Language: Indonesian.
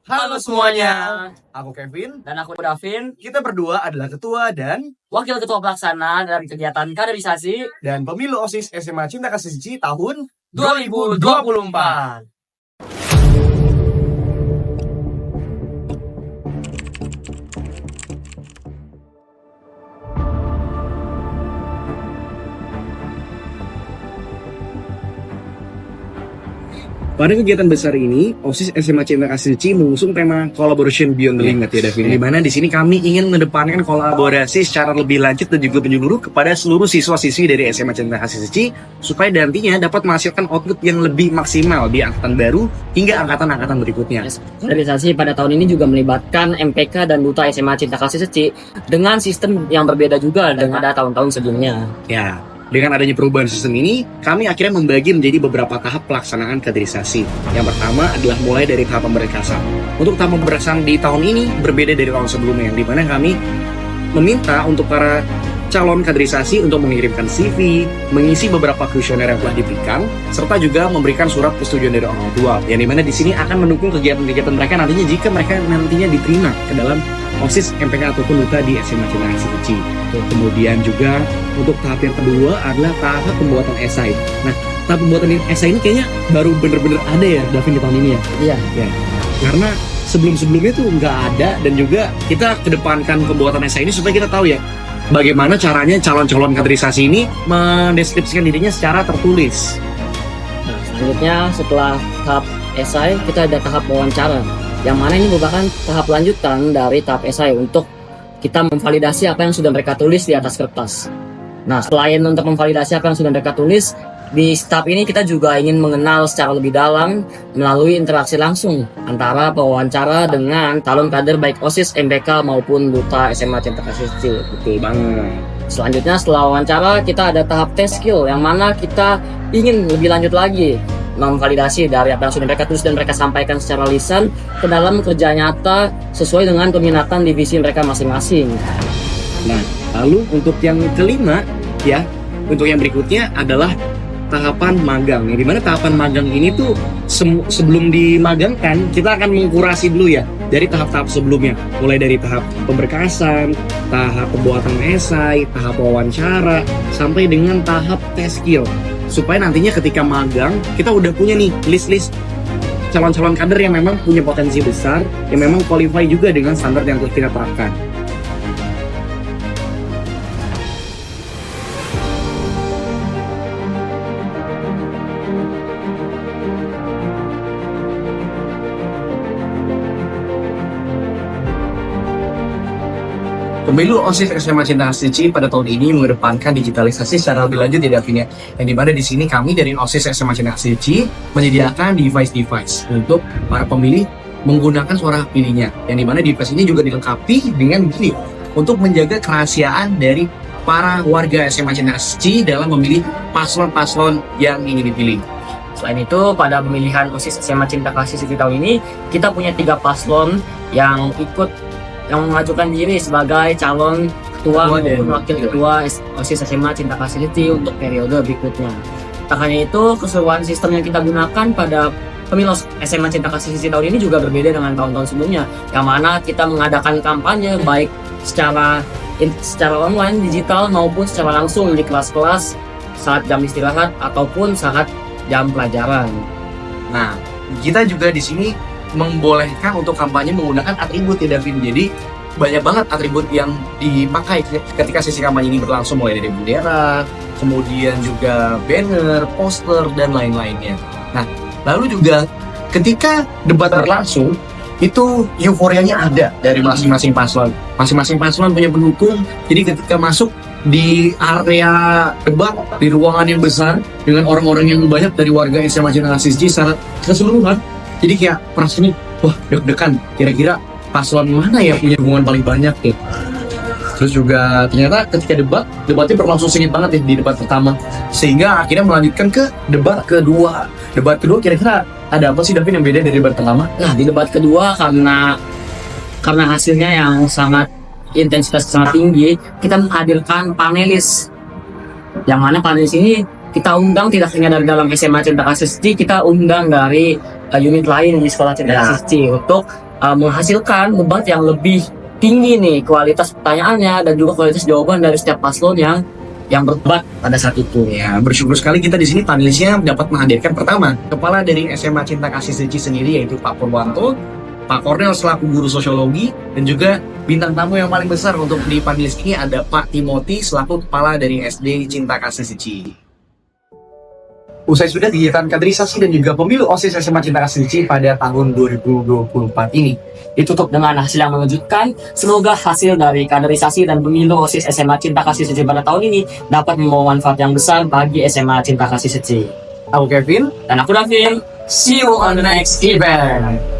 Halo semuanya, aku Kevin Dan aku Davin, Kita berdua adalah ketua dan Wakil Ketua Pelaksana dari kegiatan kaderisasi pemilu OSIS SMA Cinta Kasih Suci tahun 2024. Pada kegiatan besar ini, OSIS SMA Cinta Kasih Suci mengusung tema Collaboration Beyond the Limit ya Davin. Di mana di sini kami ingin mengedepankan kolaborasi secara lebih lanjut dan juga menyeluruh kepada seluruh siswa-siswi dari SMA Cinta Kasih Suci supaya nantinya dapat menghasilkan output yang lebih maksimal di angkatan baru hingga angkatan-angkatan berikutnya. Kaderisasi pada tahun ini juga melibatkan MPK dan Duta SMA Cinta Kasih Suci dengan sistem yang berbeda juga dengan tahun-tahun sebelumnya. Ya, dengan adanya perubahan sistem ini, kami akhirnya membagi menjadi beberapa tahap pelaksanaan kaderisasi. Yang pertama adalah mulai dari tahap pemberkasan. Untuk tahap pemberkasan di tahun ini berbeda dari tahun sebelumnya, di mana kami meminta untuk para calon kaderisasi untuk mengirimkan CV, mengisi beberapa kuesioner yang telah diberikan, serta juga memberikan surat persetujuan dari orang tua. Yang dimana di sini akan mendukung kegiatan-kegiatan mereka nantinya jika mereka nantinya diterima ke dalam OSIS, MPK ataupun Duta di SMA Cinta Kasih Suci. Kemudian juga untuk tahap yang kedua adalah tahap pembuatan esai. Nah, tahap pembuatan esai ini kayaknya baru bener-bener ada ya Davin di tahun ini ya? Iya. Ya. Karena sebelum-sebelumnya tuh nggak ada, dan juga kita kedepankan pembuatan esai ini supaya kita tahu ya bagaimana caranya calon-calon kaderisasi ini mendeskripsikan dirinya secara tertulis. Nah, selanjutnya setelah tahap esai kita ada tahap wawancara, yang mana ini merupakan tahap lanjutan dari tahap esai untuk kita memvalidasi apa yang sudah mereka tulis di atas kertas. Nah, selain untuk memvalidasi apa yang sudah mereka tulis, di tahap ini kita juga ingin mengenal secara lebih dalam melalui interaksi langsung antara pewawancara dengan calon kader baik OSIS, MPK maupun Duta SMA Cinta Kasih Suci. Betul banget. Selanjutnya setelah wawancara kita ada tahap test skill, yang mana kita ingin lebih lanjut lagi memvalidasi dari apa yang sudah mereka tulis dan mereka sampaikan secara lisan ke dalam kerja nyata sesuai dengan peminatan divisi mereka masing-masing. Nah, lalu untuk yang kelima ya, untuk yang berikutnya adalah tahapan magang. Yang dimana tahapan magang ini tuh sebelum dimagangkan kita akan mengkurasi dulu ya dari tahap-tahap sebelumnya, mulai dari tahap pemberkasan, tahap pembuatan esai, tahap wawancara, sampai dengan tahap test skill, supaya nantinya ketika magang kita udah punya nih list-list calon-calon kader yang memang punya potensi besar, yang memang qualify juga dengan standar yang telah kita terapkan. Pemilu OSIS SMA Cinta Kasih Suci pada tahun ini mengedepankan digitalisasi secara lebih lanjut ya Davin ya. Yang dimana di sini kami dari OSIS SMA Cinta Kasih Suci menyediakan device-device untuk para pemilih menggunakan suara pilihnya. Yang dimana device ini juga dilengkapi dengan gini untuk menjaga kerahasiaan dari para warga SMA Cinta Kasih Suci dalam memilih paslon-paslon yang ingin dipilih. Selain itu, pada pemilihan OSIS SMA Cinta Kasih Suci tahun ini, kita punya 3 paslon yang mengajukan diri sebagai calon ketua maupun wakil ketua OSIS SMA Cinta Kasih Suci untuk periode berikutnya. Tak hanya itu, keseruan sistem yang kita gunakan pada pemilu SMA Cinta Kasih Suci tahun ini juga berbeda dengan tahun-tahun sebelumnya, yang mana kita mengadakan kampanye baik secara online, digital, maupun secara langsung di kelas-kelas saat jam istirahat ataupun saat jam pelajaran. Nah, kita juga di sini membolehkan untuk kampanye menggunakan atribut ya Davin. Jadi banyak banget atribut yang dipakai ketika sesi kampanye ini berlangsung, mulai dari bendera, kemudian juga banner, poster, dan lain-lainnya. Nah, lalu juga ketika debat berlangsung, itu euforianya ada dari masing-masing paslon. Masing-masing paslon punya pendukung, jadi ketika masuk di area debat, di ruangan yang besar dengan orang-orang yang banyak dari warga SMA Cinta Kasih Suci secara keseluruhan, jadi kayak perasaannya, wah deg-degan, kira-kira paslon mana ya punya dukungan paling banyak ya. Terus juga ternyata ketika debatnya berlangsung sengit banget ya di debat pertama, sehingga akhirnya melanjutkan ke debat kedua. Debat kedua kira-kira ada apa sih Davin yang beda dari debat pertama? Nah, di debat kedua karena hasilnya yang sangat intensitas sangat tinggi, kita menghadirkan panelis, yang mana panelis ini kita undang tidak hanya dari dalam SMA Cinta Kasih Suci, kita undang dari unit lain di Sekolah Cinta Kasih Suci untuk menghasilkan debat yang lebih tinggi nih kualitas pertanyaannya dan juga kualitas jawaban dari setiap paslon yang berdebat pada saat itu. Ya, bersyukur sekali kita di sini panelisnya dapat menghadirkan pertama kepala dari SMA Cinta Kasih Suci sendiri, yaitu Pak Purwanto, Pak Kornel selaku guru sosiologi, dan juga bintang tamu yang paling besar untuk di panelis ini ada Pak Timothy selaku kepala dari SD Cinta Kasih Suci. Usai sudah kegiatan kaderisasi dan juga pemilu OSIS SMA Cinta Kasih Suci pada tahun 2024 ini. Ditutup dengan hasil yang mengejutkan. Semoga hasil dari kaderisasi dan pemilu OSIS SMA Cinta Kasih Suci pada tahun ini dapat membawa manfaat yang besar bagi SMA Cinta Kasih Suci. Aku Kevin. Dan aku Davin. See you on the next event.